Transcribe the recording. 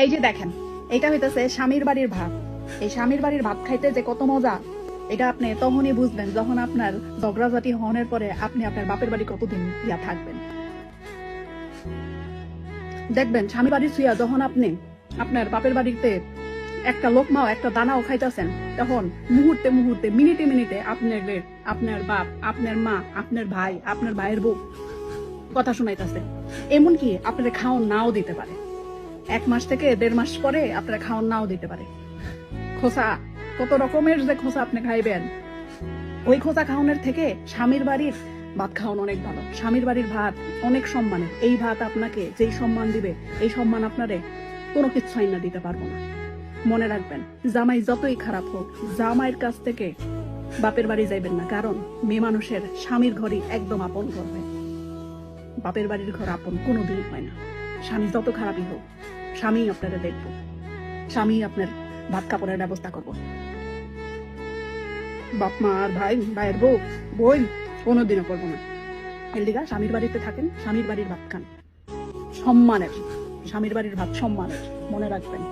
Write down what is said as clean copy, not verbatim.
এই যে দেখেন, এটা হইতেছে স্বামীর বাড়ির ভাত। এই স্বামীর বাড়ির ভাত খাইতে যে কত মজা, এটা আপনি তখনই বুঝবেন যখন আপনার ঝগড়াঝাটি হওয়ার পরে আপনি আপনার বাপের বাড়ি কতদিন ইয়া থাকবেন। দেখবেন স্বামী বাড়ির ছুঁয়া যখন আপনি আপনার বাপের বাড়িতে একটা লোকমাও একটা দানাও খাইতেছেন, তখন মুহূর্তে মুহূর্তে মিনিটে মিনিটে আপনার বাপ, আপনার মা, আপনার ভাই, আপনার ভাইয়ের বউ কথা শোনাইতেছে। এমনকি আপনার খাওয়ান নাও দিতে পারে, 1 মাস থেকে 1.5 মাস পরে আপনার খাওয়ান নাও দিতে পারে। খোসা, কত রকমের যে খোসা আপনি খাইবেন, ওই খোসা খাওয়ানোর থেকে স্বামীর বাড়ির ভাত খাওয়ানো অনেক ভালো। স্বামীর বাড়ির ভাত অনেক সম্মানের। এই ভাত আপনাকে যেই সম্মান দিবে, এই সম্মান আপনারে কোনো কিছু আইনা দিতে পারবো না। মনে রাখবেন, জামাই যতই খারাপ হোক, জামাইয়ের কাছ থেকে বাপের বাড়ি যাইবেন না, কারণ মেয়ে মানুষের স্বামীর ঘরই একদম আপন করবে। বাপের বাড়ির ঘর আপন কোনোদিন হয় না। স্বামী যত খারাপই হোক, স্বামী আপনারা দেখবো, স্বামী আপনার ভাত কাপড়ের ব্যবস্থা করবো। বাপ মা আর ভাই, ভাইয়ের বউ, বোন কোনোদিনও করবো না। এর লিগা স্বামীর বাড়িতে থাকেন, স্বামীর বাড়ির ভাত খান। সম্মানের, স্বামীর বাড়ির ভাত সম্মানের, মনে রাখবেন।